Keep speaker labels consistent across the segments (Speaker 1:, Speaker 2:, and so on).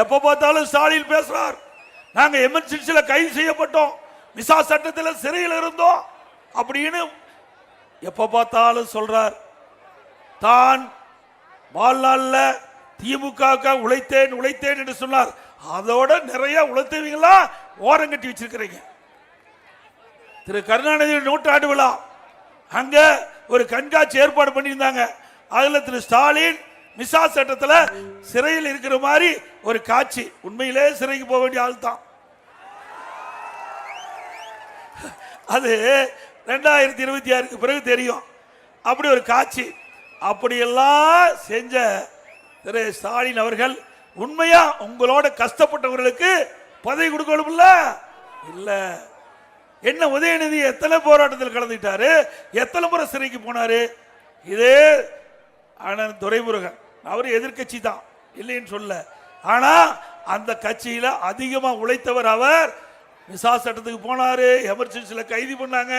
Speaker 1: எப்ப பார்த்தாலும் ஸ்டாலின் பேசுறார், நாங்க எமர்ஜென்சில கைது செய்யப்பட்டோம், மிசா சட்டத்தில் சிறையில் இருந்தோம் அப்படின்னு எப்ப பார்த்தாலும் சொல்றார். தான் வாழ்நாள்ல திமுக உழைத்தேன் உழைத்தேன் என்று சொன்னார். அதோட நிறைய உழைத்தவங்களா ஓரம் கட்டி வச்சிருக்கிறீங்க. திரு கருணாநிதி நூற்றாண்டு விழா அங்க ஒரு கண்காட்சி ஏற்பாடு பண்ணியிருந்தாங்க. அதுல திரு ஸ்டாலின் மிசா சட்டத்தில் சிறையில் இருக்கிற மாதிரி ஒரு காட்சி. உண்மையிலே சிறைக்கு போக வேண்டிய ஆள் தான். அது 2026 பிறகு தெரியும். அப்படி ஒரு காட்சி. அப்படியெல்லாம் செஞ்ச திரு ஸ்டாலின் அவர்கள் உண்மையா உங்களோட கஷ்டப்பட்டவர்களுக்கு பதவி கொடுக்கணும் இல்ல? என்ன உதயநிதி எத்தனை போராட்டத்தில் கலந்துட்டாரு, எத்தனை முறை சிறைக்கு போனாரு. இதே அண்ணன் துரைமுருகன் அவர் எதிர்கட்சி தான், இல்லைன்னு சொல்ல. ஆனா அந்த கட்சியில அதிகமா உழைத்தவர் அவர். மிசா சட்டத்துக்கு போனாரு, எமர்ஜென்சில கைது பண்ணாங்க.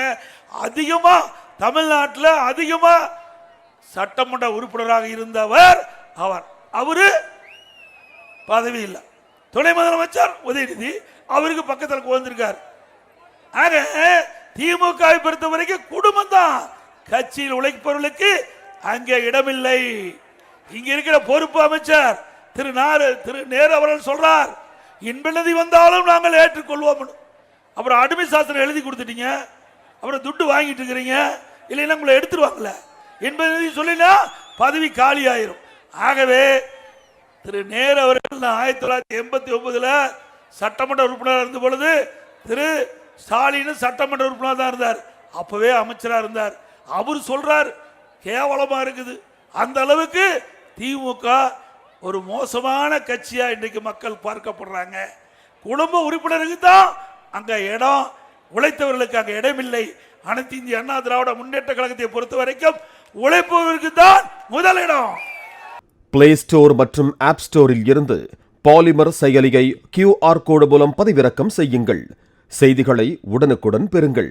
Speaker 1: அதிகமா தமிழ்நாட்டில் அதிகமா சட்டமன்ற உறுப்பினராக இருந்தவர் அவர். அவரு பதவி இல்லை. துணை முதலமைச்சர் உதயநிதி அவருக்கு பக்கத்தில் உட்கார்ந்திருக்கார். ஆக திமுக பொறுத்த வரைக்கும் குடும்பம் தான். கட்சியில் உழைப்பவர்களுக்கு அங்கே இடமில்லை. இங்க இருக்கிற பொறுப்பு அமைச்சர் திரு நேரு அவர்கள் சொல்றார், இன்பநிதி வந்தாலும் நாங்கள் ஏற்றுக்கொள்வோம். அப்புறம் அடிமை சாசனம் எழுதி கொடுத்துட்டீங்க, அப்புறம் துட்டு வாங்கிட்டு இருக்கிறீங்க, இல்லைன்னா உங்களை எடுத்துருவாங்கல்ல. என்பதை சொல்லினா பதவி காலி ஆயிரும். ஆகவே திரு நேரு அவர்கள் 1989 சட்டமன்ற உறுப்பினர் இருந்த பொழுது திரு ஸ்டாலின் சட்டமன்ற உறுப்பினர் தான் இருந்தார். அப்பவே அமைச்சராக இருந்தார். அவர் சொல்றார் கேவலமா இருக்குது. அந்த அளவுக்கு திமுக ஒரு மோசமான கட்சியா இன்றைக்கு மக்கள் பார்க்கப்படுறாங்க. குடும்ப உறுப்பினருக்கு தான் அங்க இடம், உழைத்தவர்களுக்கு அங்க இடமில்லை. அனைத்து இந்திய அண்ணா திராவிட முன்னேற்ற கழகத்தை பொறுத்த வரைக்கும் உழைப்பவர்களுக்கு தான் முதலிடம்.
Speaker 2: பிளே ஸ்டோர் மற்றும் ஆப் ஸ்டோரில் இருந்து பாலிமர் செயலியை QR கோடு மூலம் பதிவிறக்கம் செய்யுங்கள். செய்திகளை உடனுக்குடன் பெறுங்கள்.